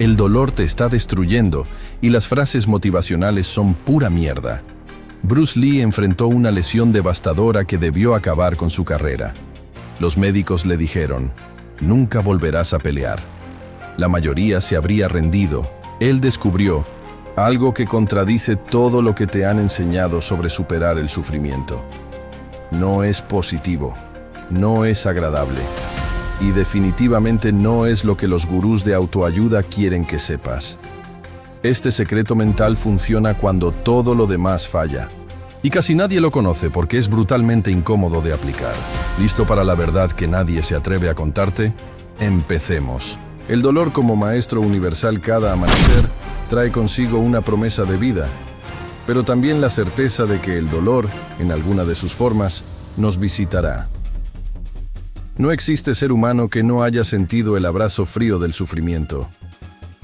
El dolor te está destruyendo y las frases motivacionales son pura mierda. Bruce Lee enfrentó una lesión devastadora que debió acabar con su carrera. Los médicos le dijeron, nunca volverás a pelear. La mayoría se habría rendido. Él descubrió algo que contradice todo lo que te han enseñado sobre superar el sufrimiento. No es positivo, no es agradable y definitivamente no es lo que los gurús de autoayuda quieren que sepas. Este secreto mental funciona cuando todo lo demás falla. Y casi nadie lo conoce porque es brutalmente incómodo de aplicar. ¿Listo para la verdad que nadie se atreve a contarte? Empecemos. El dolor como maestro universal cada amanecer trae consigo una promesa de vida, pero también la certeza de que el dolor, en alguna de sus formas, nos visitará. No existe ser humano que no haya sentido el abrazo frío del sufrimiento.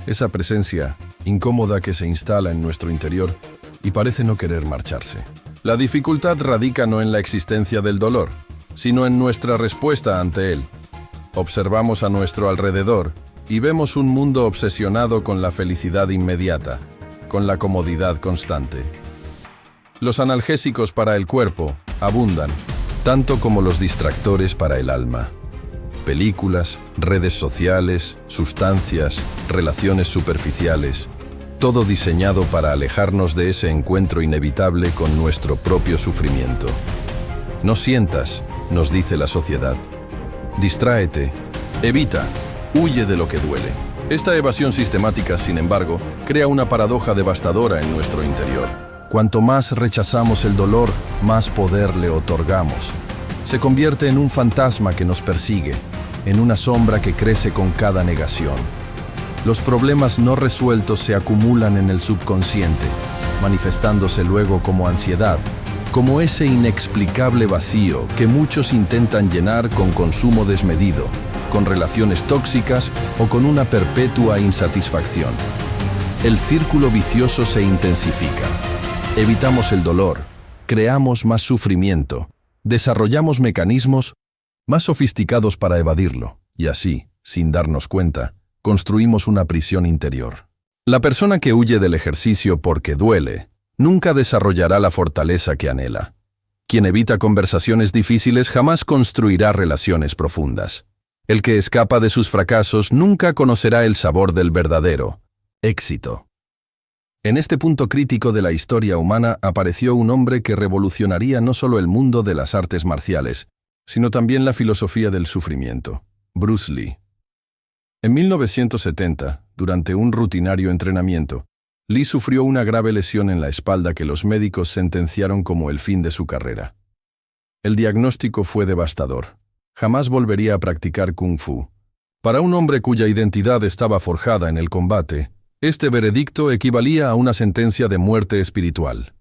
Esa presencia incómoda que se instala en nuestro interior y parece no querer marcharse. La dificultad radica no en la existencia del dolor, sino en nuestra respuesta ante él. Observamos a nuestro alrededor y vemos un mundo obsesionado con la felicidad inmediata, con la comodidad constante. Los analgésicos para el cuerpo abundan, tanto como los distractores para el alma. Películas, redes sociales, sustancias, relaciones superficiales, todo diseñado para alejarnos de ese encuentro inevitable con nuestro propio sufrimiento. No sientas, nos dice la sociedad. Distráete, evita, huye de lo que duele. Esta evasión sistemática, sin embargo, crea una paradoja devastadora en nuestro interior. Cuanto más rechazamos el dolor, más poder le otorgamos. Se convierte en un fantasma que nos persigue, en una sombra que crece con cada negación. Los problemas no resueltos se acumulan en el subconsciente, manifestándose luego como ansiedad, como ese inexplicable vacío que muchos intentan llenar con consumo desmedido, con relaciones tóxicas o con una perpetua insatisfacción. El círculo vicioso se intensifica. Evitamos el dolor, creamos más sufrimiento, desarrollamos mecanismos más sofisticados para evadirlo, y así, sin darnos cuenta, construimos una prisión interior. La persona que huye del ejercicio porque duele, nunca desarrollará la fortaleza que anhela. Quien evita conversaciones difíciles jamás construirá relaciones profundas. El que escapa de sus fracasos nunca conocerá el sabor del verdadero éxito. En este punto crítico de la historia humana apareció un hombre que revolucionaría no solo el mundo de las artes marciales, sino también la filosofía del sufrimiento, Bruce Lee. En 1970, durante un rutinario entrenamiento, Lee sufrió una grave lesión en la espalda que los médicos sentenciaron como el fin de su carrera. El diagnóstico fue devastador. Jamás volvería a practicar Kung Fu. Para un hombre cuya identidad estaba forjada en el combate, este veredicto equivalía a una sentencia de muerte espiritual.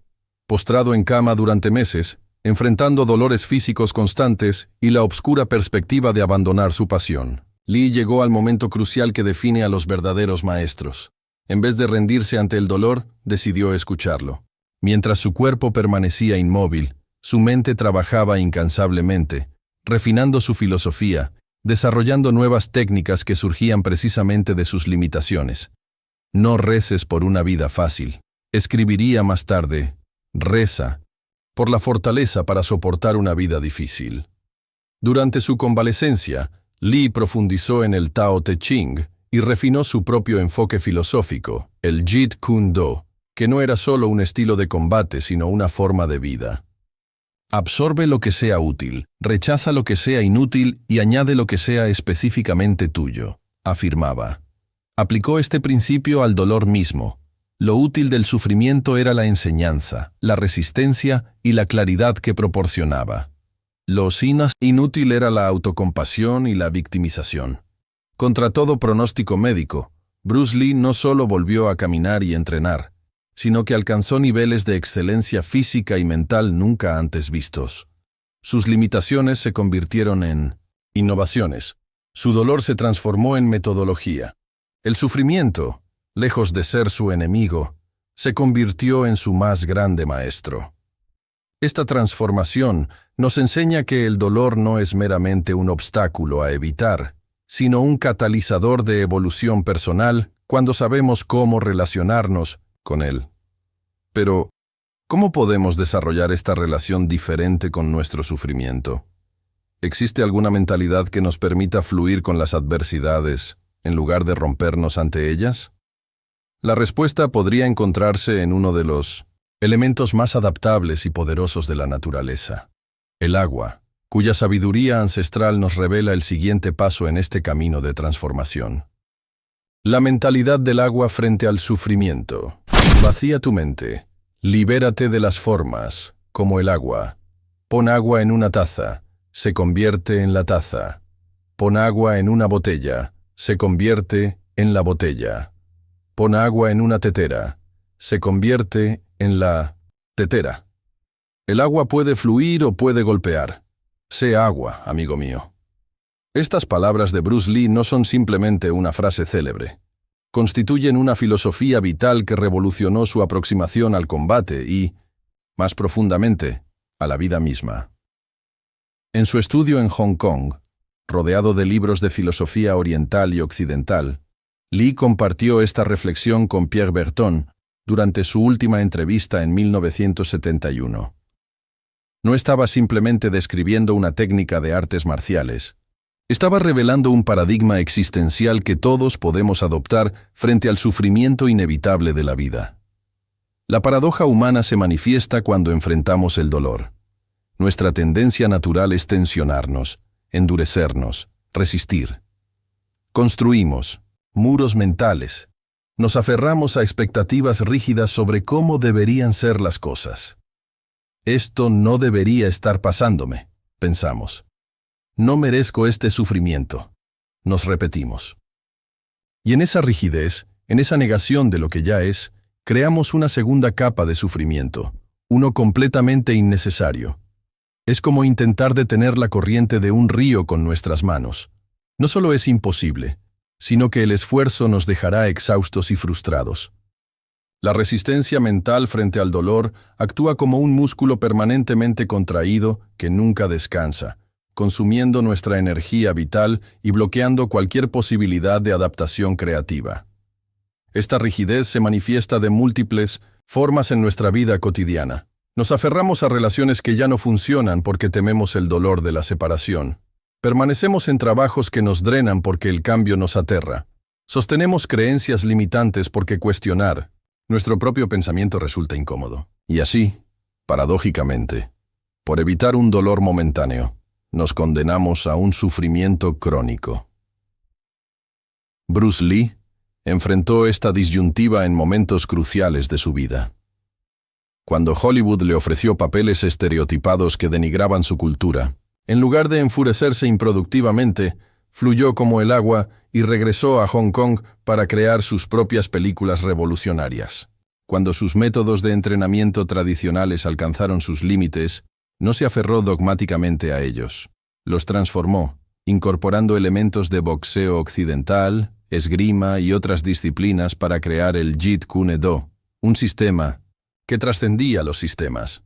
Postrado en cama durante meses, enfrentando dolores físicos constantes y la obscura perspectiva de abandonar su pasión, Lee llegó al momento crucial que define a los verdaderos maestros. En vez de rendirse ante el dolor, decidió escucharlo. Mientras su cuerpo permanecía inmóvil, su mente trabajaba incansablemente, refinando su filosofía, desarrollando nuevas técnicas que surgían precisamente de sus limitaciones. No reces por una vida fácil. Escribiría más tarde, reza por la fortaleza para soportar una vida difícil. Durante su convalecencia, Lee profundizó en el Tao Te Ching y refinó su propio enfoque filosófico, el Jeet Kune Do, que no era solo un estilo de combate, sino una forma de vida. Absorbe lo que sea útil, rechaza lo que sea inútil y añade lo que sea específicamente tuyo, afirmaba. Aplicó este principio al dolor mismo. Lo útil del sufrimiento era la enseñanza, la resistencia y la claridad que proporcionaba. Lo inútil era la autocompasión y la victimización. Contra todo pronóstico médico, Bruce Lee no solo volvió a caminar y entrenar, sino que alcanzó niveles de excelencia física y mental nunca antes vistos. Sus limitaciones se convirtieron en innovaciones. Su dolor se transformó en metodología. El sufrimiento, lejos de ser su enemigo, se convirtió en su más grande maestro. Esta transformación nos enseña que el dolor no es meramente un obstáculo a evitar, sino un catalizador de evolución personal, cuando sabemos cómo relacionarnos con él. Pero, ¿cómo podemos desarrollar esta relación diferente con nuestro sufrimiento? ¿Existe alguna mentalidad que nos permita fluir con las adversidades en lugar de rompernos ante ellas? La respuesta podría encontrarse en uno de los elementos más adaptables y poderosos de la naturaleza, el agua, cuya sabiduría ancestral nos revela el siguiente paso en este camino de transformación. La mentalidad del agua frente al sufrimiento. Vacía tu mente. Libérate de las formas, como el agua. Pon agua en una taza, se convierte en la taza. Pon agua en una botella, se convierte en la botella. Pon agua en una tetera, se convierte en la tetera. El agua puede fluir o puede golpear. Sé agua, amigo mío. Estas palabras de Bruce Lee no son simplemente una frase célebre. Constituyen una filosofía vital que revolucionó su aproximación al combate y, más profundamente, a la vida misma. En su estudio en Hong Kong, rodeado de libros de filosofía oriental y occidental, Lee compartió esta reflexión con Pierre Berton durante su última entrevista en 1971. No estaba simplemente describiendo una técnica de artes marciales. Estaba revelando un paradigma existencial que todos podemos adoptar frente al sufrimiento inevitable de la vida. La paradoja humana se manifiesta cuando enfrentamos el dolor. Nuestra tendencia natural es tensionarnos, endurecernos, resistir. Construimos muros mentales. Nos aferramos a expectativas rígidas sobre cómo deberían ser las cosas. Esto no debería estar pasándome, pensamos. No merezco este sufrimiento, nos repetimos. Y en esa rigidez, en esa negación de lo que ya es, creamos una segunda capa de sufrimiento, uno completamente innecesario. Es como intentar detener la corriente de un río con nuestras manos. No solo es imposible, sino que el esfuerzo nos dejará exhaustos y frustrados. La resistencia mental frente al dolor actúa como un músculo permanentemente contraído que nunca descansa, consumiendo nuestra energía vital y bloqueando cualquier posibilidad de adaptación creativa. Esta rigidez se manifiesta de múltiples formas en nuestra vida cotidiana. Nos aferramos a relaciones que ya no funcionan porque tememos el dolor de la separación. Permanecemos en trabajos que nos drenan porque el cambio nos aterra. Sostenemos creencias limitantes porque cuestionar nuestro propio pensamiento resulta incómodo. Y así, paradójicamente, por evitar un dolor momentáneo, nos condenamos a un sufrimiento crónico. Bruce Lee enfrentó esta disyuntiva en momentos cruciales de su vida. Cuando Hollywood le ofreció papeles estereotipados que denigraban su cultura, en lugar de enfurecerse improductivamente, fluyó como el agua y regresó a Hong Kong para crear sus propias películas revolucionarias. Cuando sus métodos de entrenamiento tradicionales alcanzaron sus límites, no se aferró dogmáticamente a ellos. Los transformó, incorporando elementos de boxeo occidental, esgrima y otras disciplinas para crear el Jeet Kune Do, un sistema que trascendía los sistemas.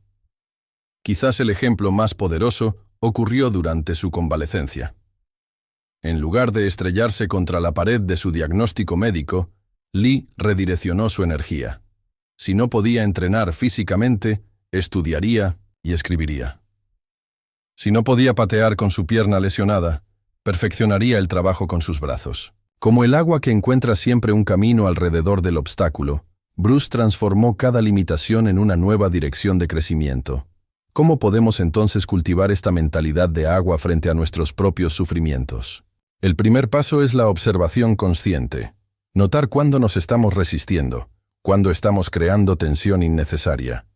Quizás el ejemplo más poderoso ocurrió durante su convalecencia. En lugar de estrellarse contra la pared de su diagnóstico médico, Lee redireccionó su energía. Si no podía entrenar físicamente, estudiaría y escribiría. Si no podía patear con su pierna lesionada, perfeccionaría el trabajo con sus brazos. Como el agua que encuentra siempre un camino alrededor del obstáculo, Bruce transformó cada limitación en una nueva dirección de crecimiento. ¿Cómo podemos entonces cultivar esta mentalidad de agua frente a nuestros propios sufrimientos? El primer paso es la observación consciente. Notar cuándo nos estamos resistiendo, cuándo estamos creando tensión innecesaria.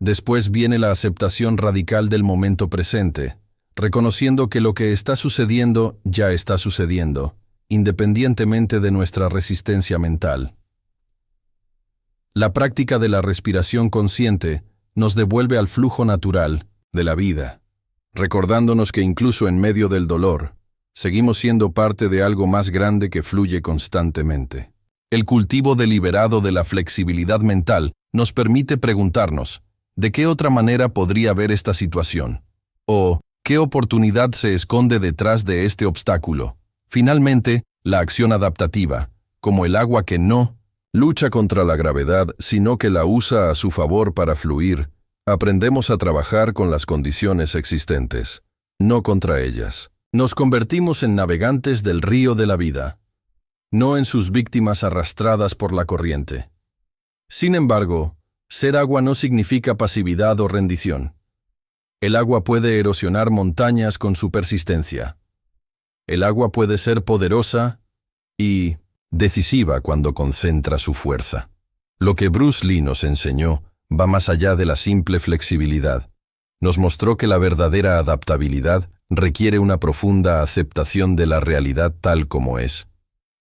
Después viene la aceptación radical del momento presente, reconociendo que lo que está sucediendo ya está sucediendo, independientemente de nuestra resistencia mental. La práctica de la respiración consciente nos devuelve al flujo natural de la vida, recordándonos que incluso en medio del dolor, seguimos siendo parte de algo más grande que fluye constantemente. El cultivo deliberado de la flexibilidad mental nos permite preguntarnos, ¿de qué otra manera podría ver esta situación? ¿O qué oportunidad se esconde detrás de este obstáculo? Finalmente, la acción adaptativa, como el agua que no lucha contra la gravedad, sino que la usa a su favor para fluir, aprendemos a trabajar con las condiciones existentes, no contra ellas. Nos convertimos en navegantes del río de la vida, no en sus víctimas arrastradas por la corriente. Sin embargo, ser agua no significa pasividad o rendición. El agua puede erosionar montañas con su persistencia. El agua puede ser poderosa y decisiva cuando concentra su fuerza. Lo que Bruce Lee nos enseñó va más allá de la simple flexibilidad. Nos mostró que la verdadera adaptabilidad requiere una profunda aceptación de la realidad tal como es.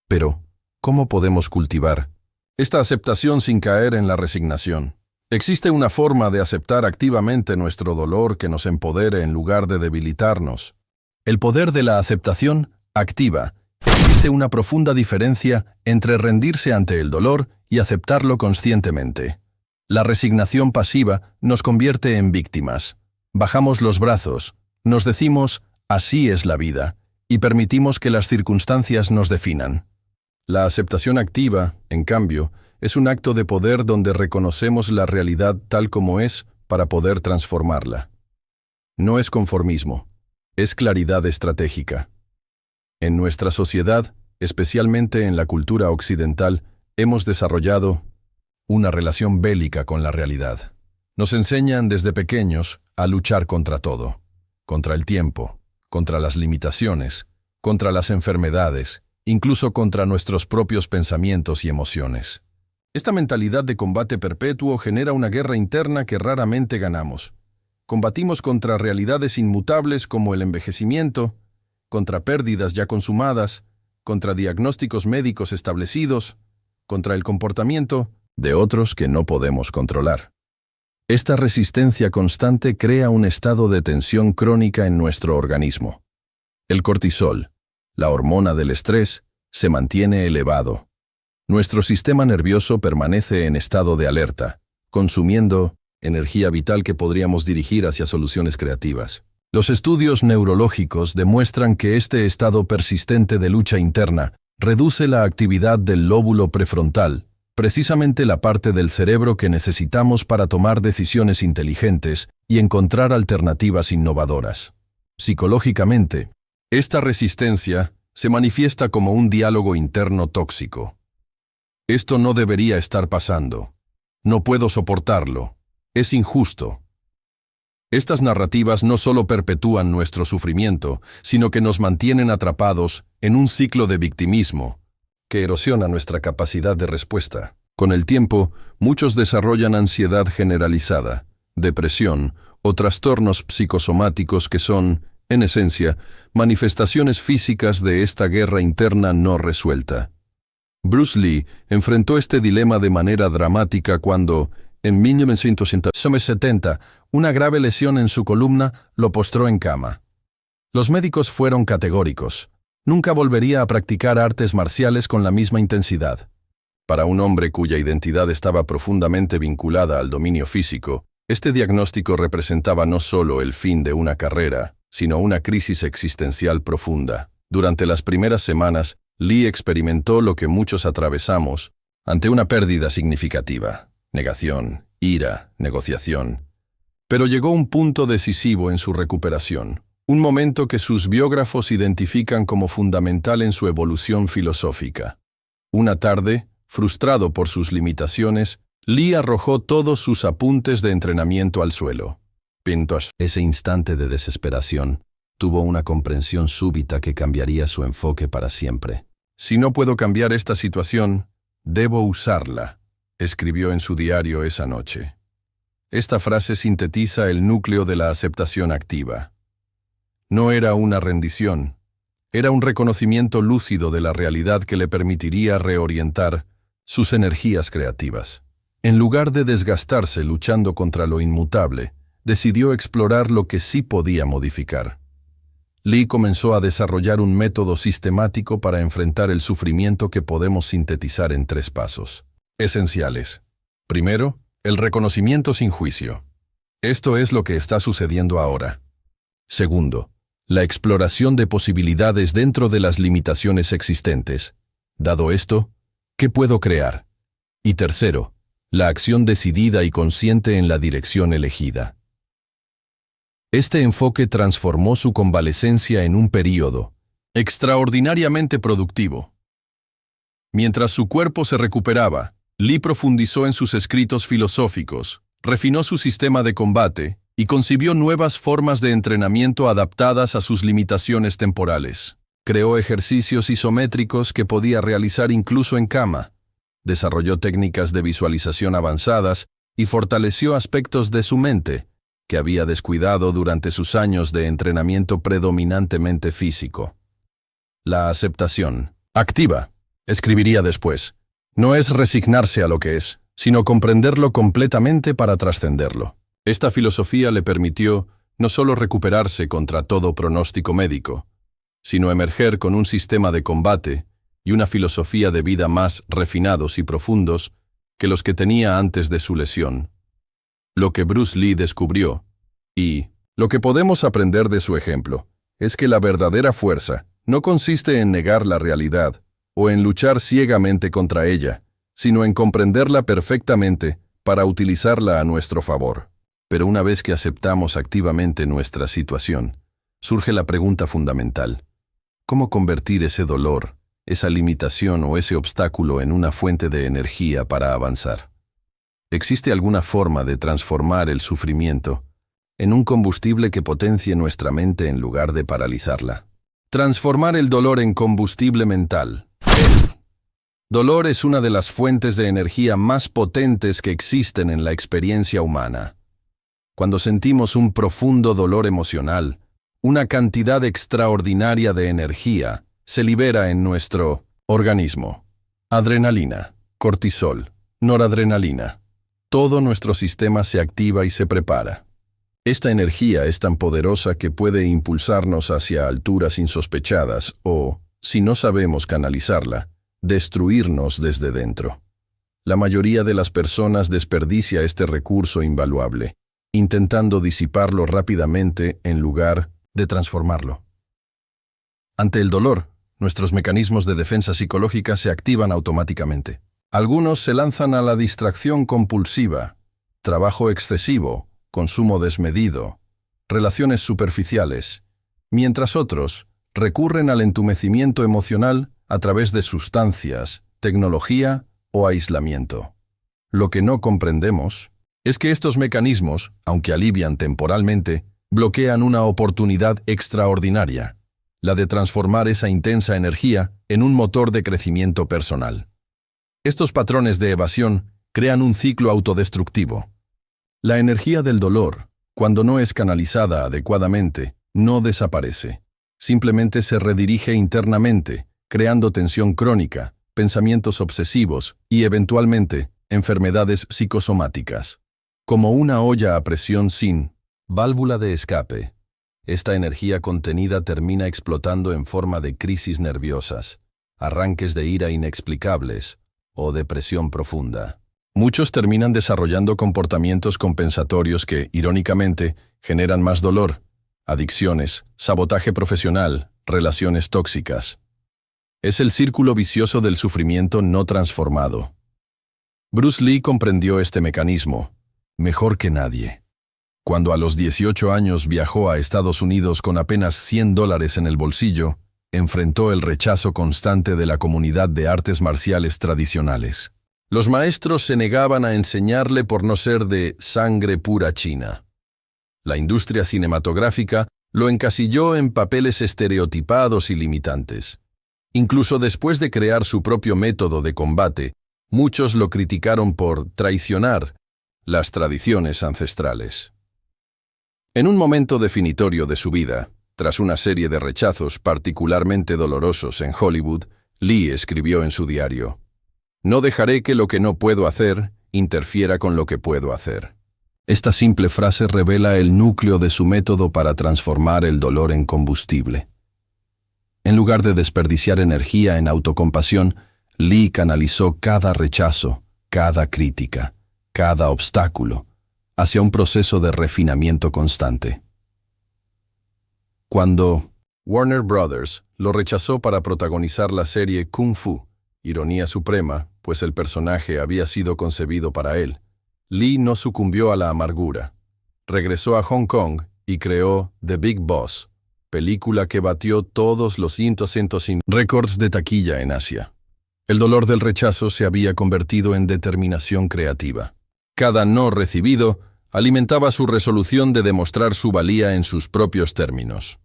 Pero, ¿cómo podemos cultivar esta aceptación sin caer en la resignación? Existe una forma de aceptar activamente nuestro dolor que nos empodere en lugar de debilitarnos. El poder de la aceptación activa. Existe una profunda diferencia entre rendirse ante el dolor y aceptarlo conscientemente. La resignación pasiva nos convierte en víctimas. Bajamos los brazos, nos decimos, así es la vida, y permitimos que las circunstancias nos definan. La aceptación activa, en cambio, es un acto de poder donde reconocemos la realidad tal como es para poder transformarla. No es conformismo, es claridad estratégica. En nuestra sociedad, especialmente en la cultura occidental, hemos desarrollado una relación bélica con la realidad. Nos enseñan desde pequeños a luchar contra todo, contra el tiempo, contra las limitaciones, contra las enfermedades, incluso contra nuestros propios pensamientos y emociones. Esta mentalidad de combate perpetuo genera una guerra interna que raramente ganamos. Combatimos contra realidades inmutables como el envejecimiento, contra pérdidas ya consumadas, contra diagnósticos médicos establecidos, contra el comportamiento de otros que no podemos controlar. Esta resistencia constante crea un estado de tensión crónica en nuestro organismo. El cortisol, la hormona del estrés, se mantiene elevado. Nuestro sistema nervioso permanece en estado de alerta, consumiendo energía vital que podríamos dirigir hacia soluciones creativas. Los estudios neurológicos demuestran que este estado persistente de lucha interna reduce la actividad del lóbulo prefrontal, precisamente la parte del cerebro que necesitamos para tomar decisiones inteligentes y encontrar alternativas innovadoras. Psicológicamente, esta resistencia se manifiesta como un diálogo interno tóxico. Esto no debería estar pasando. No puedo soportarlo. Es injusto. Estas narrativas no solo perpetúan nuestro sufrimiento, sino que nos mantienen atrapados en un ciclo de victimismo que erosiona nuestra capacidad de respuesta. Con el tiempo, muchos desarrollan ansiedad generalizada, depresión o trastornos psicosomáticos que son, en esencia, manifestaciones físicas de esta guerra interna no resuelta. Bruce Lee enfrentó este dilema de manera dramática cuando, en 1970, una grave lesión en su columna lo postró en cama. Los médicos fueron categóricos. Nunca volvería a practicar artes marciales con la misma intensidad. Para un hombre cuya identidad estaba profundamente vinculada al dominio físico, este diagnóstico representaba no solo el fin de una carrera, sino una crisis existencial profunda. Durante las primeras semanas, Lee experimentó lo que muchos atravesamos ante una pérdida significativa: negación, ira, negociación. Pero llegó un punto decisivo en su recuperación, un momento que sus biógrafos identifican como fundamental en su evolución filosófica. Una tarde, frustrado por sus limitaciones, Lee arrojó todos sus apuntes de entrenamiento al suelo. Ese instante de desesperación tuvo una comprensión súbita que cambiaría su enfoque para siempre. «Si no puedo cambiar esta situación, debo usarla», escribió en su diario esa noche. Esta frase sintetiza el núcleo de la aceptación activa. No era una rendición, era un reconocimiento lúcido de la realidad que le permitiría reorientar sus energías creativas. En lugar de desgastarse luchando contra lo inmutable, decidió explorar lo que sí podía modificar. Lee comenzó a desarrollar un método sistemático para enfrentar el sufrimiento que podemos sintetizar en 3 pasos esenciales. Primero, el reconocimiento sin juicio. Esto es lo que está sucediendo ahora. Segundo, la exploración de posibilidades dentro de las limitaciones existentes. Dado esto, ¿Qué puedo crear? Y tercero, la acción decidida y consciente en la dirección elegida. Este enfoque transformó su convalecencia en un período extraordinariamente productivo. Mientras su cuerpo se recuperaba, Lee profundizó en sus escritos filosóficos, refinó su sistema de combate y concibió nuevas formas de entrenamiento adaptadas a sus limitaciones temporales. Creó ejercicios isométricos que podía realizar incluso en cama. Desarrolló técnicas de visualización avanzadas y fortaleció aspectos de su mente que había descuidado durante sus años de entrenamiento predominantemente físico. La aceptación activa, escribiría después, no es resignarse a lo que es, sino comprenderlo completamente para trascenderlo. Esta filosofía le permitió no solo recuperarse contra todo pronóstico médico, sino emerger con un sistema de combate y una filosofía de vida más refinados y profundos que los que tenía antes de su lesión. Lo que Bruce Lee descubrió, y lo que podemos aprender de su ejemplo, es que la verdadera fuerza no consiste en negar la realidad o en luchar ciegamente contra ella, sino en comprenderla perfectamente para utilizarla a nuestro favor. Pero una vez que aceptamos activamente nuestra situación, surge la pregunta fundamental: ¿cómo convertir ese dolor, esa limitación o ese obstáculo en una fuente de energía para avanzar? ¿Existe alguna forma de transformar el sufrimiento en un combustible que potencie nuestra mente en lugar de paralizarla? Transformar el dolor en combustible mental. El dolor es una de las fuentes de energía más potentes que existen en la experiencia humana. Cuando sentimos un profundo dolor emocional, una cantidad extraordinaria de energía se libera en nuestro organismo. Adrenalina, cortisol, noradrenalina. Todo nuestro sistema se activa y se prepara. Esta energía es tan poderosa que puede impulsarnos hacia alturas insospechadas o, si no sabemos canalizarla, destruirnos desde dentro. La mayoría de las personas desperdicia este recurso invaluable, intentando disiparlo rápidamente en lugar de transformarlo. Ante el dolor, nuestros mecanismos de defensa psicológica se activan automáticamente. Algunos se lanzan a la distracción compulsiva, trabajo excesivo, consumo desmedido, relaciones superficiales, mientras otros recurren al entumecimiento emocional a través de sustancias, tecnología o aislamiento. Lo que no comprendemos es que estos mecanismos, aunque alivian temporalmente, bloquean una oportunidad extraordinaria, la de transformar esa intensa energía en un motor de crecimiento personal. Estos patrones de evasión crean un ciclo autodestructivo. La energía del dolor, cuando no es canalizada adecuadamente, no desaparece. Simplemente se redirige internamente, creando tensión crónica, pensamientos obsesivos y, eventualmente, enfermedades psicosomáticas. Como una olla a presión sin válvula de escape, esta energía contenida termina explotando en forma de crisis nerviosas, arranques de ira inexplicables o depresión profunda. Muchos terminan desarrollando comportamientos compensatorios que, irónicamente, generan más dolor, adicciones, sabotaje profesional, relaciones tóxicas. Es el círculo vicioso del sufrimiento no transformado. Bruce Lee comprendió este mecanismo mejor que nadie. Cuando a los 18 años viajó a Estados Unidos con apenas $100 en el bolsillo, enfrentó el rechazo constante de la comunidad de artes marciales tradicionales. Los maestros se negaban a enseñarle por no ser de sangre pura china. La industria cinematográfica lo encasilló en papeles estereotipados y limitantes. Incluso después de crear su propio método de combate, muchos lo criticaron por traicionar las tradiciones ancestrales. En un momento definitorio de su vida, tras una serie de rechazos particularmente dolorosos en Hollywood, Lee escribió en su diario: «No dejaré que lo que no puedo hacer interfiera con lo que puedo hacer». Esta simple frase revela el núcleo de su método para transformar el dolor en combustible. En lugar de desperdiciar energía en autocompasión, Lee canalizó cada rechazo, cada crítica, cada obstáculo, hacia un proceso de refinamiento constante. Cuando Warner Brothers lo rechazó para protagonizar la serie Kung Fu Ironía suprema, pues el personaje había sido concebido para él. Lee no sucumbió a la amargura. Regresó a Hong Kong y creó The Big Boss, película que batió todos los récords de taquilla en Asia. El dolor del rechazo se había convertido en determinación creativa. Cada no recibido alimentaba su resolución de demostrar su valía en sus propios términos.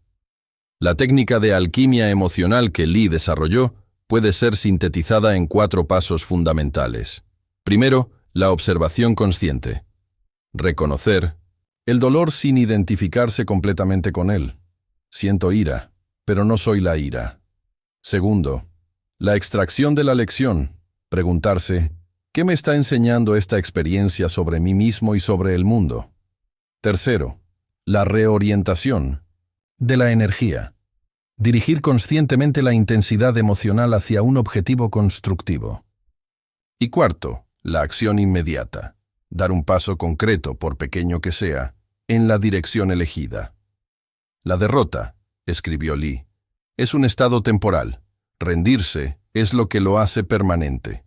La técnica de alquimia emocional que Lee desarrolló puede ser sintetizada en 4 pasos fundamentales. Primero, la observación consciente. Reconocer el dolor sin identificarse completamente con él. Siento ira, pero no soy la ira. Segundo, la extracción de la lección. Preguntarse, ¿qué me está enseñando esta experiencia sobre mí mismo y sobre el mundo? Tercero, la reorientación de la energía. Dirigir conscientemente la intensidad emocional hacia un objetivo constructivo. Y cuarto, la acción inmediata. Dar un paso concreto, por pequeño que sea, en la dirección elegida. La derrota, escribió Lee, es un estado temporal. Rendirse es lo que lo hace permanente.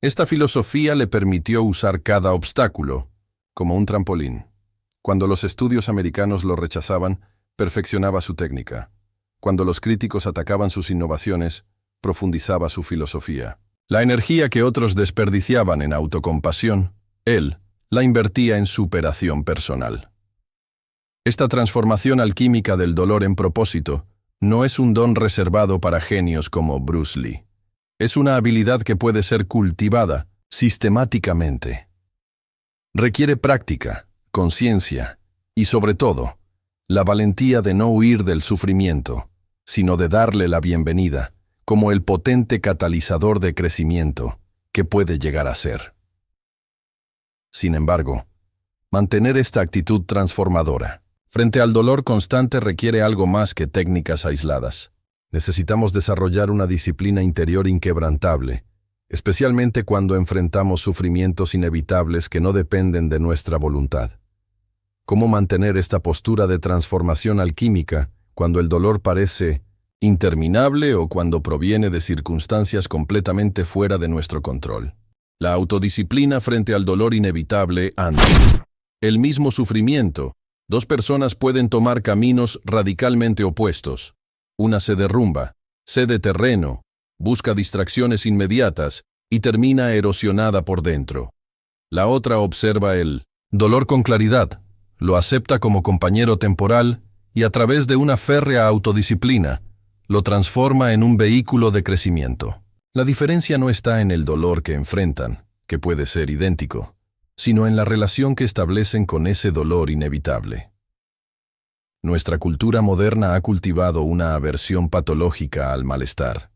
Esta filosofía le permitió usar cada obstáculo como un trampolín. Cuando los estudios americanos lo rechazaban, perfeccionaba su técnica. Cuando los críticos atacaban sus innovaciones, profundizaba su filosofía. La energía que otros desperdiciaban en autocompasión, él la invertía en superación personal. Esta transformación alquímica del dolor en propósito no es un don reservado para genios como Bruce Lee. Es una habilidad que puede ser cultivada sistemáticamente. Requiere práctica, conciencia y, sobre todo, la valentía de no huir del sufrimiento, sino de darle la bienvenida como el potente catalizador de crecimiento que puede llegar a ser. Sin embargo, mantener esta actitud transformadora frente al dolor constante requiere algo más que técnicas aisladas. Necesitamos desarrollar una disciplina interior inquebrantable, especialmente cuando enfrentamos sufrimientos inevitables que no dependen de nuestra voluntad. ¿Cómo mantener esta postura de transformación alquímica cuando el dolor parece interminable o cuando proviene de circunstancias completamente fuera de nuestro control? La autodisciplina frente al dolor inevitable ante el mismo sufrimiento. 2 personas pueden tomar caminos radicalmente opuestos. Una se derrumba, cede terreno, busca distracciones inmediatas y termina erosionada por dentro. La otra observa el dolor con claridad, lo acepta como compañero temporal y a través de una férrea autodisciplina, lo transforma en un vehículo de crecimiento. La diferencia no está en el dolor que enfrentan, que puede ser idéntico, sino en la relación que establecen con ese dolor inevitable. Nuestra cultura moderna ha cultivado una aversión patológica al malestar.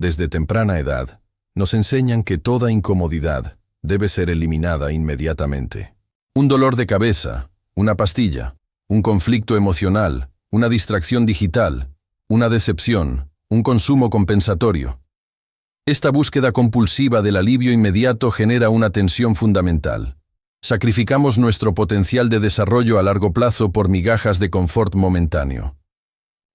Desde temprana edad, nos enseñan que toda incomodidad debe ser eliminada inmediatamente. Un dolor de cabeza, una pastilla, un conflicto emocional, una distracción digital, una decepción, un consumo compensatorio. Esta búsqueda compulsiva del alivio inmediato genera una tensión fundamental. Sacrificamos nuestro potencial de desarrollo a largo plazo por migajas de confort momentáneo.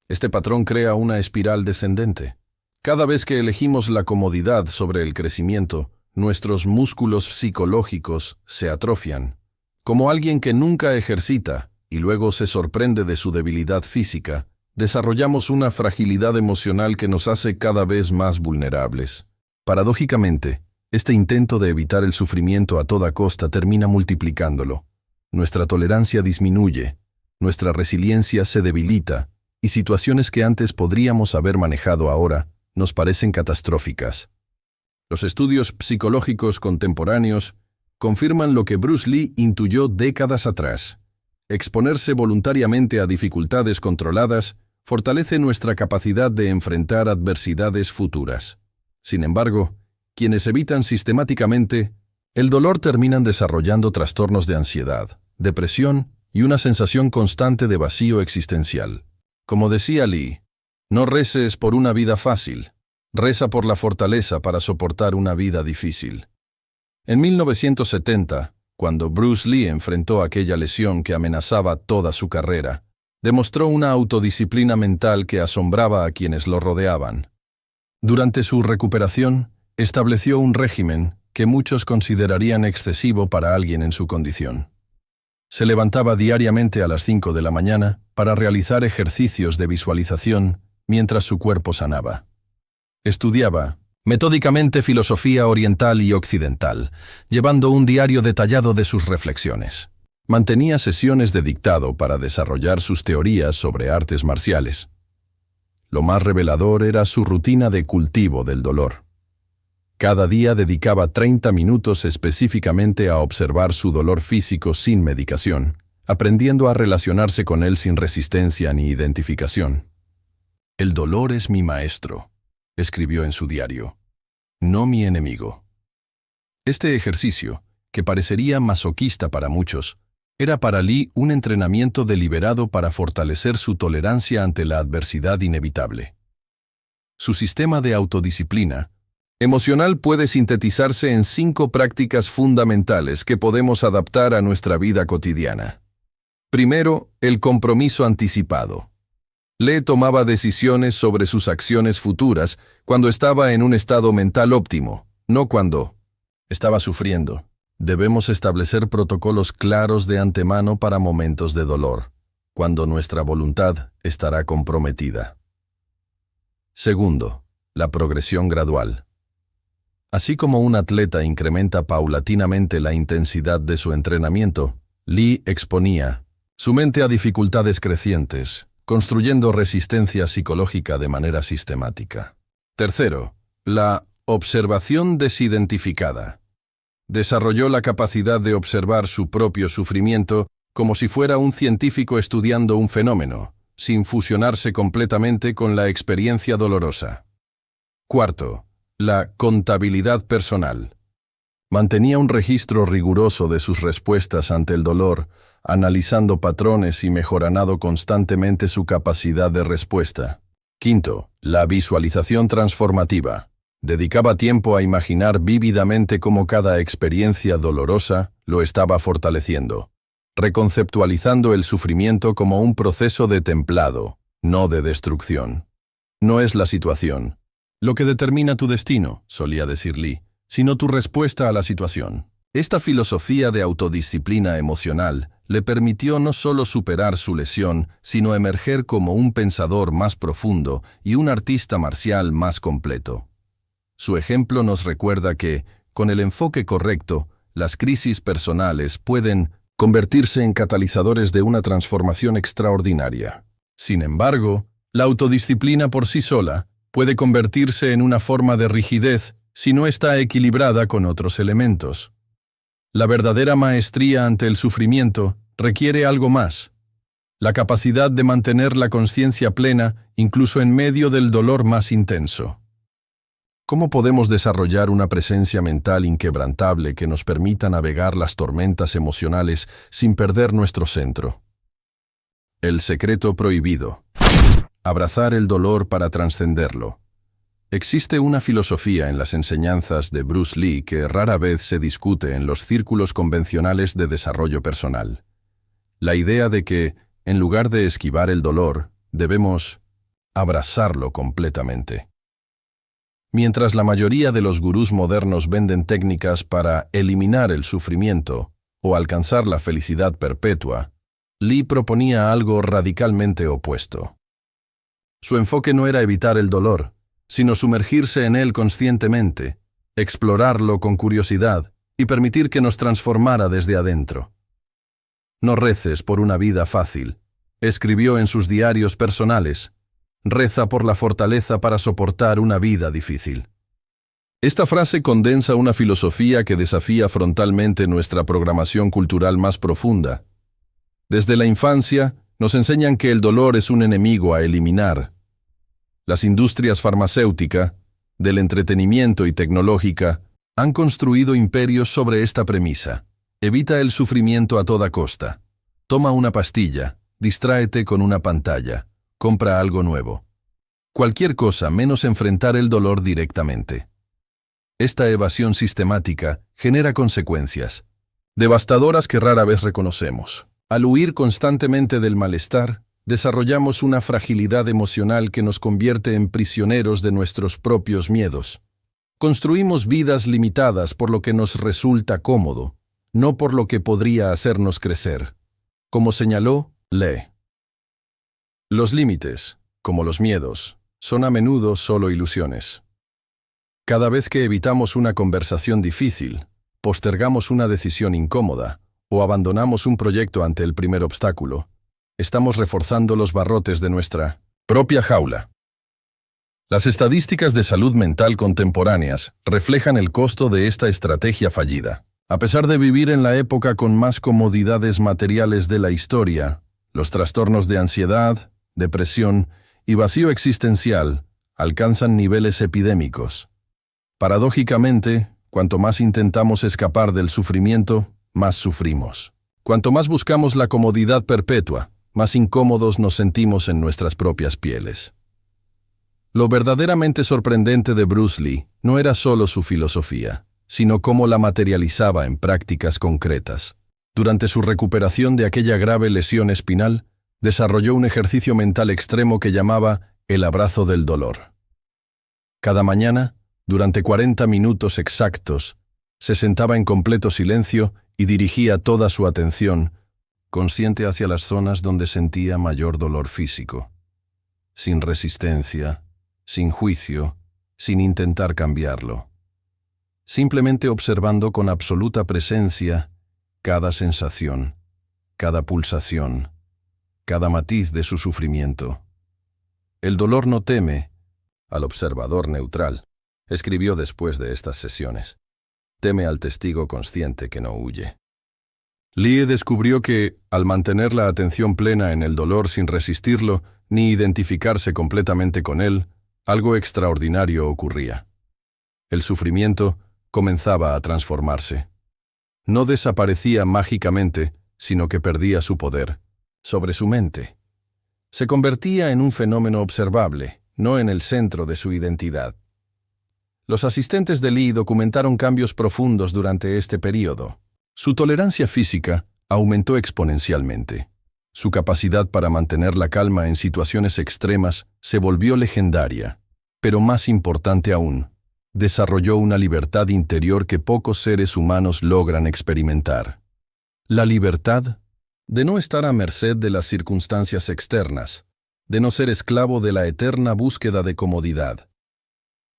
Este patrón crea una espiral descendente. Cada vez que elegimos la comodidad sobre el crecimiento, nuestros músculos psicológicos se atrofian. Como alguien que nunca ejercita y luego se sorprende de su debilidad física, desarrollamos una fragilidad emocional que nos hace cada vez más vulnerables. Paradójicamente, este intento de evitar el sufrimiento a toda costa termina multiplicándolo. Nuestra tolerancia disminuye, nuestra resiliencia se debilita, y situaciones que antes podríamos haber manejado ahora nos parecen catastróficas. Los estudios psicológicos contemporáneos confirman lo que Bruce Lee intuyó décadas atrás. Exponerse voluntariamente a dificultades controladas fortalece nuestra capacidad de enfrentar adversidades futuras. Sin embargo, quienes evitan sistemáticamente el dolor terminan desarrollando trastornos de ansiedad, depresión y una sensación constante de vacío existencial. Como decía Lee, no reces por una vida fácil, reza por la fortaleza para soportar una vida difícil. En 1970, cuando Bruce Lee enfrentó aquella lesión que amenazaba toda su carrera, demostró una autodisciplina mental que asombraba a quienes lo rodeaban. Durante su recuperación, Estableció un régimen que muchos considerarían excesivo para alguien en su condición. Se levantaba diariamente a las 5 de la mañana para realizar ejercicios de visualización mientras su cuerpo sanaba. Estudiaba metódicamente filosofía oriental y occidental, llevando un diario detallado de sus reflexiones. Mantenía sesiones de dictado para desarrollar sus teorías sobre artes marciales. Lo más revelador era su rutina de cultivo del dolor. Cada día dedicaba 30 minutos específicamente a observar su dolor físico sin medicación, aprendiendo a relacionarse con él sin resistencia ni identificación. «El dolor es mi maestro», escribió en su diario, «no mi enemigo». Este ejercicio, que parecería masoquista para muchos, era para Lee un entrenamiento deliberado para fortalecer su tolerancia ante la adversidad inevitable. Su sistema de autodisciplina emocional puede sintetizarse en 5 prácticas fundamentales que podemos adaptar a nuestra vida cotidiana. Primero, el compromiso anticipado. Lee tomaba decisiones sobre sus acciones futuras cuando estaba en un estado mental óptimo, no cuando estaba sufriendo. Debemos establecer protocolos claros de antemano para momentos de dolor, cuando nuestra voluntad estará comprometida. Segundo, la progresión gradual. Así como un atleta incrementa paulatinamente la intensidad de su entrenamiento, Lee exponía su mente a dificultades crecientes, construyendo resistencia psicológica de manera sistemática. Tercero, la observación desidentificada. Desarrolló la capacidad de observar su propio sufrimiento como si fuera un científico estudiando un fenómeno, sin fusionarse completamente con la experiencia dolorosa. Cuarto, la contabilidad personal. Mantenía un registro riguroso de sus respuestas ante el dolor, analizando patrones y mejorando constantemente su capacidad de respuesta. Quinto, la visualización transformativa. Dedicaba tiempo a imaginar vívidamente cómo cada experiencia dolorosa lo estaba fortaleciendo, reconceptualizando el sufrimiento como un proceso de templado, no de destrucción. No es la situación lo que determina tu destino, solía decir Lee, sino tu respuesta a la situación. Esta filosofía de autodisciplina emocional le permitió no solo superar su lesión, sino emerger como un pensador más profundo y un artista marcial más completo. Su ejemplo nos recuerda que, con el enfoque correcto, las crisis personales pueden convertirse en catalizadores de una transformación extraordinaria. Sin embargo, la autodisciplina por sí sola puede convertirse en una forma de rigidez si no está equilibrada con otros elementos. La verdadera maestría ante el sufrimiento requiere algo más: la capacidad de mantener la conciencia plena incluso en medio del dolor más intenso. ¿Cómo podemos desarrollar una presencia mental inquebrantable que nos permita navegar las tormentas emocionales sin perder nuestro centro? El secreto prohibido. Abrazar el dolor para trascenderlo. Existe una filosofía en las enseñanzas de Bruce Lee que rara vez se discute en los círculos convencionales de desarrollo personal. La idea de que, en lugar de esquivar el dolor, debemos abrazarlo completamente. Mientras la mayoría de los gurús modernos venden técnicas para eliminar el sufrimiento o alcanzar la felicidad perpetua, Lee proponía algo radicalmente opuesto. Su enfoque no era evitar el dolor, sino sumergirse en él conscientemente, explorarlo con curiosidad y permitir que nos transformara desde adentro. No reces por una vida fácil, escribió en sus diarios personales. Reza por la fortaleza para soportar una vida difícil. Esta frase condensa una filosofía que desafía frontalmente nuestra programación cultural más profunda. Desde la infancia, nos enseñan que el dolor es un enemigo a eliminar. Las industrias farmacéuticas, del entretenimiento y tecnológica han construido imperios sobre esta premisa. Evita el sufrimiento a toda costa. Toma una pastilla, distráete con una pantalla, compra algo nuevo. Cualquier cosa menos enfrentar el dolor directamente. Esta evasión sistemática genera consecuencias devastadoras que rara vez reconocemos. Al huir constantemente del malestar, desarrollamos una fragilidad emocional que nos convierte en prisioneros de nuestros propios miedos. Construimos vidas limitadas por lo que nos resulta cómodo, no por lo que podría hacernos crecer. Como señaló Lee. Los límites, como los miedos, son a menudo solo ilusiones. Cada vez que evitamos una conversación difícil, postergamos una decisión incómoda o abandonamos un proyecto ante el primer obstáculo, estamos reforzando los barrotes de nuestra propia jaula. Las estadísticas de salud mental contemporáneas reflejan el costo de esta estrategia fallida. A pesar de vivir en la época con más comodidades materiales de la historia, los trastornos de ansiedad, depresión y vacío existencial alcanzan niveles epidémicos. Paradójicamente, cuanto más intentamos escapar del sufrimiento, más sufrimos. Cuanto más buscamos la comodidad perpetua, más incómodos nos sentimos en nuestras propias pieles. Lo verdaderamente sorprendente de Bruce Lee no era solo su filosofía, sino cómo la materializaba en prácticas concretas. Durante su recuperación de aquella grave lesión espinal, desarrolló un ejercicio mental extremo que llamaba el abrazo del dolor. Cada mañana, durante 40 minutos exactos, se sentaba en completo silencio y dirigía toda su atención, consciente hacia las zonas donde sentía mayor dolor físico. Sin resistencia, sin juicio, sin intentar cambiarlo. Simplemente observando con absoluta presencia cada sensación, cada pulsación, cada matiz de su sufrimiento. El dolor no teme al observador neutral, escribió después de estas sesiones. Teme al testigo consciente que no huye. Lee descubrió que, al mantener la atención plena en el dolor sin resistirlo, ni identificarse completamente con él, algo extraordinario ocurría. El sufrimiento comenzaba a transformarse. No desaparecía mágicamente, sino que perdía su poder sobre su mente. Se convertía en un fenómeno observable, no en el centro de su identidad. Los asistentes de Lee documentaron cambios profundos durante este período. Su tolerancia física aumentó exponencialmente. Su capacidad para mantener la calma en situaciones extremas se volvió legendaria, pero más importante aún, desarrolló una libertad interior que pocos seres humanos logran experimentar. La libertad de no estar a merced de las circunstancias externas, de no ser esclavo de la eterna búsqueda de comodidad.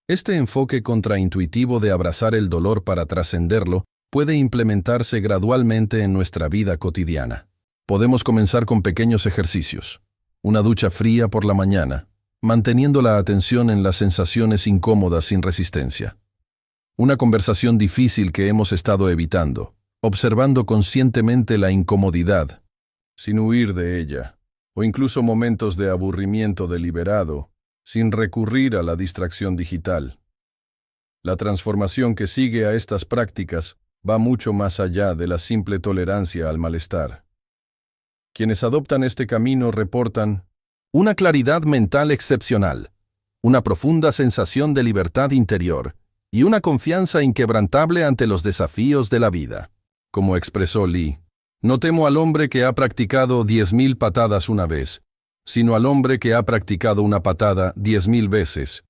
Este enfoque contraintuitivo de abrazar el dolor para trascenderlo puede implementarse gradualmente en nuestra vida cotidiana. Podemos comenzar con pequeños ejercicios. Una ducha fría por la mañana, manteniendo la atención en las sensaciones incómodas sin resistencia. Una conversación difícil que hemos estado evitando, observando conscientemente la incomodidad, sin huir de ella, o incluso momentos de aburrimiento deliberado, sin recurrir a la distracción digital. La transformación que sigue a estas prácticas va mucho más allá de la simple tolerancia al malestar. Quienes adoptan este camino reportan una claridad mental excepcional, una profunda sensación de libertad interior y una confianza inquebrantable ante los desafíos de la vida. Como expresó Lee, no temo al hombre que ha practicado 10.000 patadas una vez, sino al hombre que ha practicado una patada 10.000 veces.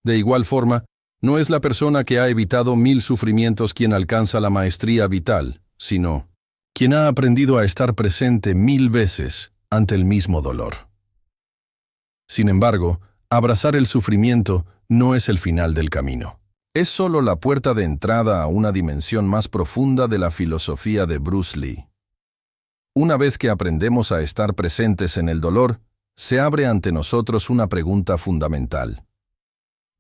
De igual forma, no es la persona que ha evitado 1000 sufrimientos quien alcanza la maestría vital, sino quien ha aprendido a estar presente 1000 veces ante el mismo dolor. Sin embargo, abrazar el sufrimiento no es el final del camino. Es solo la puerta de entrada a una dimensión más profunda de la filosofía de Bruce Lee. Una vez que aprendemos a estar presentes en el dolor, se abre ante nosotros una pregunta fundamental.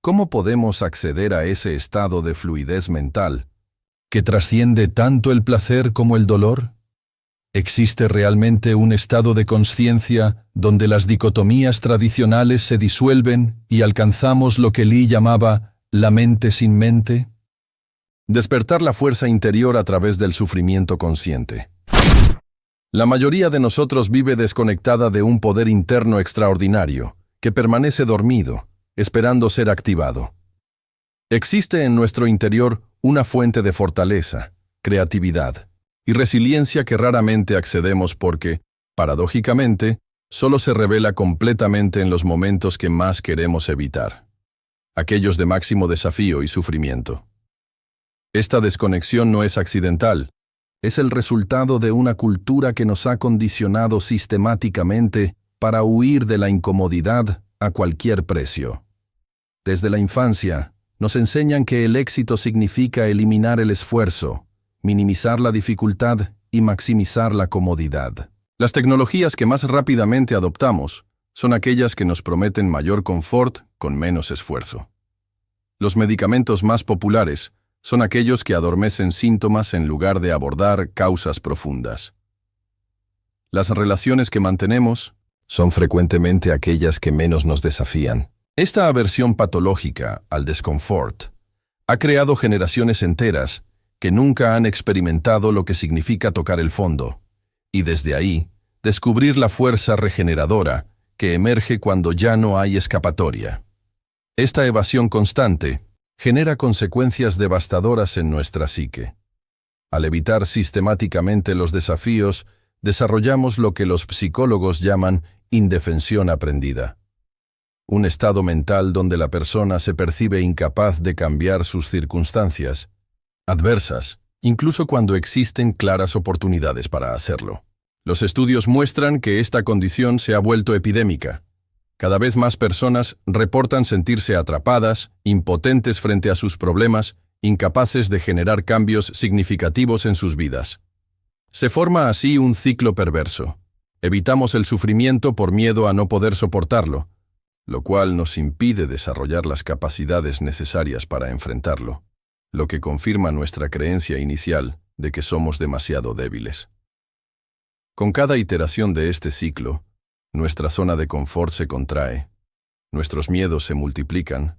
¿Cómo podemos acceder a ese estado de fluidez mental que trasciende tanto el placer como el dolor? ¿Existe realmente un estado de conciencia donde las dicotomías tradicionales se disuelven y alcanzamos lo que Lee llamaba la mente sin mente? Despertar la fuerza interior a través del sufrimiento consciente. La mayoría de nosotros vive desconectada de un poder interno extraordinario, que permanece dormido, esperando ser activado. Existe en nuestro interior una fuente de fortaleza, creatividad y resiliencia que raramente accedemos porque, paradójicamente, solo se revela completamente en los momentos que más queremos evitar. aquellos de máximo desafío y sufrimiento. Esta desconexión no es accidental, es el resultado de una cultura que nos ha condicionado sistemáticamente para huir de la incomodidad a cualquier precio. Desde la infancia, nos enseñan que el éxito significa eliminar el esfuerzo, minimizar la dificultad y maximizar la comodidad. Las tecnologías que más rápidamente adoptamos son aquellas que nos prometen mayor confort con menos esfuerzo. Los medicamentos más populares son aquellos que adormecen síntomas en lugar de abordar causas profundas. Las relaciones que mantenemos son frecuentemente aquellas que menos nos desafían. Esta aversión patológica al desconfort ha creado generaciones enteras que nunca han experimentado lo que significa tocar el fondo, y desde ahí, descubrir la fuerza regeneradora que emerge cuando ya no hay escapatoria. Esta evasión constante genera consecuencias devastadoras en nuestra psique. Al evitar sistemáticamente los desafíos, desarrollamos lo que los psicólogos llaman indefensión aprendida. Un estado mental donde la persona se percibe incapaz de cambiar sus circunstancias adversas, incluso cuando existen claras oportunidades para hacerlo. Los estudios muestran que esta condición se ha vuelto epidémica. Cada vez más personas reportan sentirse atrapadas, impotentes frente a sus problemas, incapaces de generar cambios significativos en sus vidas. Se forma así un ciclo perverso. Evitamos el sufrimiento por miedo a no poder soportarlo, lo cual nos impide desarrollar las capacidades necesarias para enfrentarlo, lo que confirma nuestra creencia inicial de que somos demasiado débiles. Con cada iteración de este ciclo, nuestra zona de confort se contrae, nuestros miedos se multiplican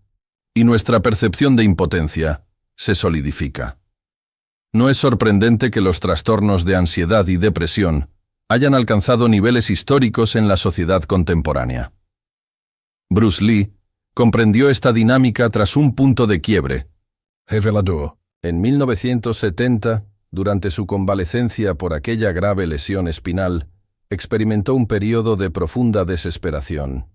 y nuestra percepción de impotencia se solidifica. No es sorprendente que los trastornos de ansiedad y depresión hayan alcanzado niveles históricos en la sociedad contemporánea. Bruce Lee comprendió esta dinámica tras un punto de quiebre revelador. En 1970, durante su convalecencia por aquella grave lesión espinal, experimentó un periodo de profunda desesperación.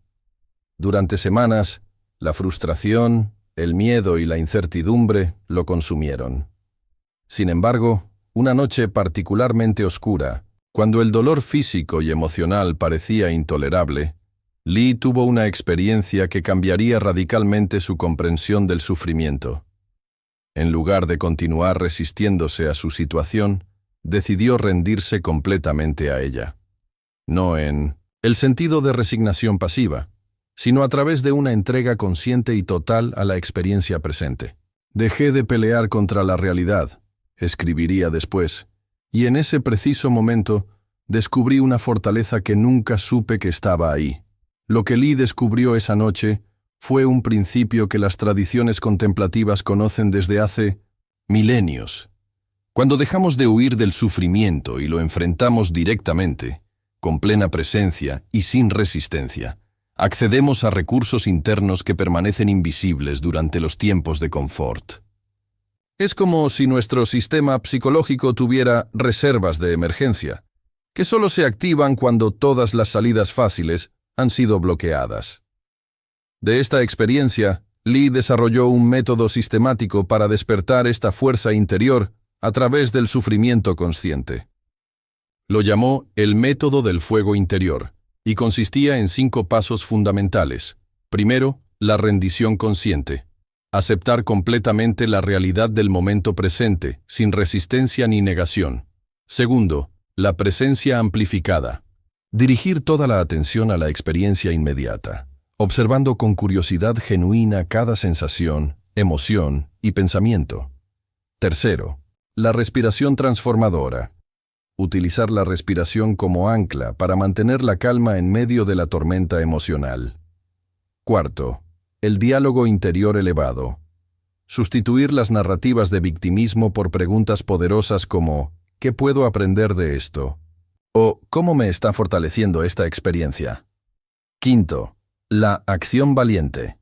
Durante semanas, la frustración, el miedo y la incertidumbre lo consumieron. Sin embargo, una noche particularmente oscura, cuando el dolor físico y emocional parecía intolerable, Lee tuvo una experiencia que cambiaría radicalmente su comprensión del sufrimiento. En lugar de continuar resistiéndose a su situación, decidió rendirse completamente a ella. No en el sentido de resignación pasiva, sino a través de una entrega consciente y total a la experiencia presente. Dejé de pelear contra la realidad, escribiría después, y en ese preciso momento descubrí una fortaleza que nunca supe que estaba ahí. Lo que Lee descubrió esa noche fue un principio que las tradiciones contemplativas conocen desde hace milenios. Cuando dejamos de huir del sufrimiento y lo enfrentamos directamente, con plena presencia y sin resistencia, accedemos a recursos internos que permanecen invisibles durante los tiempos de confort. Es como si nuestro sistema psicológico tuviera reservas de emergencia, que solo se activan cuando todas las salidas fáciles han sido bloqueadas. De esta experiencia, Lee desarrolló un método sistemático para despertar esta fuerza interior a través del sufrimiento consciente. Lo llamó el método del fuego interior, y consistía en 5 pasos fundamentales. Primero, la rendición consciente. Aceptar completamente la realidad del momento presente, sin resistencia ni negación. Segundo, la presencia amplificada. Dirigir toda la atención a la experiencia inmediata, observando con curiosidad genuina cada sensación, emoción y pensamiento. Tercero, la respiración transformadora. Utilizar la respiración como ancla para mantener la calma en medio de la tormenta emocional. Cuarto, el diálogo interior elevado. Sustituir las narrativas de victimismo por preguntas poderosas como ¿qué puedo aprender de esto? O ¿cómo me está fortaleciendo esta experiencia? Quinto, la acción valiente.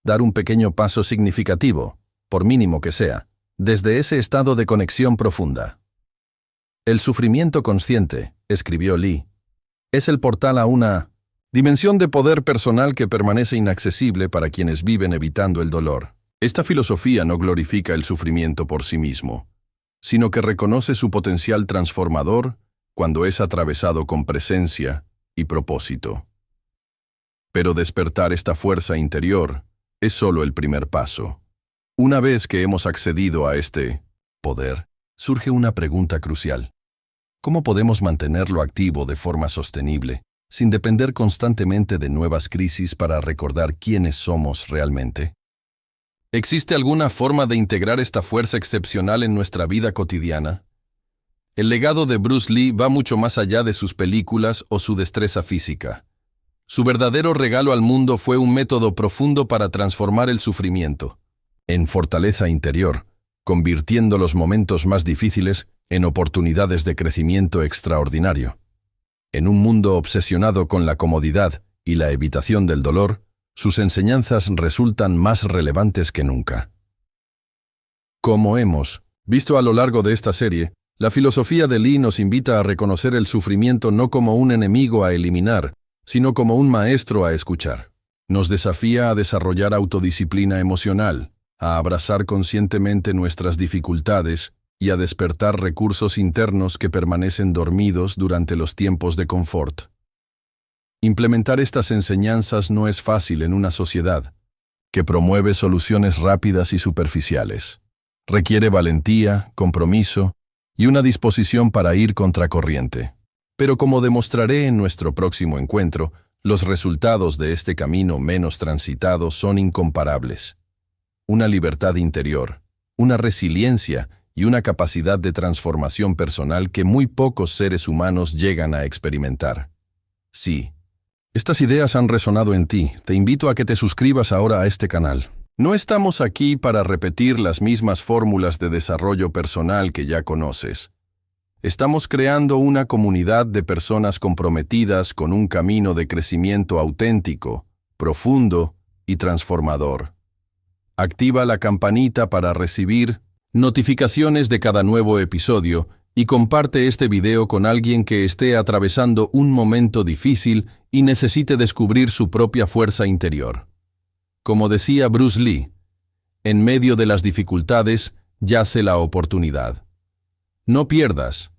Dar un pequeño paso significativo, por mínimo que sea, desde ese estado de conexión profunda. El sufrimiento consciente, escribió Lee, es el portal a una Dimensión de poder personal que permanece inaccesible para quienes viven evitando el dolor. Esta filosofía no glorifica el sufrimiento por sí mismo, sino que reconoce su potencial transformador cuando es atravesado con presencia y propósito. Pero despertar esta fuerza interior es solo el primer paso. Una vez que hemos accedido a este poder, surge una pregunta crucial. ¿Cómo podemos mantenerlo activo de forma sostenible, sin depender constantemente de nuevas crisis para recordar quiénes somos realmente? ¿Existe alguna forma de integrar esta fuerza excepcional en nuestra vida cotidiana? El legado de Bruce Lee va mucho más allá de sus películas o su destreza física. Su verdadero regalo al mundo fue un método profundo para transformar el sufrimiento en fortaleza interior, convirtiendo los momentos más difíciles en oportunidades de crecimiento extraordinario. En un mundo obsesionado con la comodidad y la evitación del dolor, sus enseñanzas resultan más relevantes que nunca. Como hemos visto a lo largo de esta serie, la filosofía de Lee nos invita a reconocer el sufrimiento no como un enemigo a eliminar, sino como un maestro a escuchar. Nos desafía a desarrollar autodisciplina emocional, a abrazar conscientemente nuestras dificultades y a despertar recursos internos que permanecen dormidos durante los tiempos de confort. Implementar estas enseñanzas no es fácil en una sociedad que promueve soluciones rápidas y superficiales. Requiere valentía, compromiso y una disposición para ir contracorriente. Pero como demostraré en nuestro próximo encuentro, los resultados de este camino menos transitado son incomparables. Una libertad interior, una resiliencia y una capacidad de transformación personal que muy pocos seres humanos llegan a experimentar. Sí. Estas ideas han resonado en ti. Te invito a que te suscribas ahora a este canal. No estamos aquí para repetir las mismas fórmulas de desarrollo personal que ya conoces. Estamos creando una comunidad de personas comprometidas con un camino de crecimiento auténtico, profundo y transformador. Activa la campanita para recibir notificaciones de cada nuevo episodio y comparte este video con alguien que esté atravesando un momento difícil y necesite descubrir su propia fuerza interior. Como decía Bruce Lee, en medio de las dificultades yace la oportunidad. No pierdas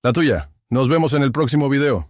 la tuya. Nos vemos en el próximo video.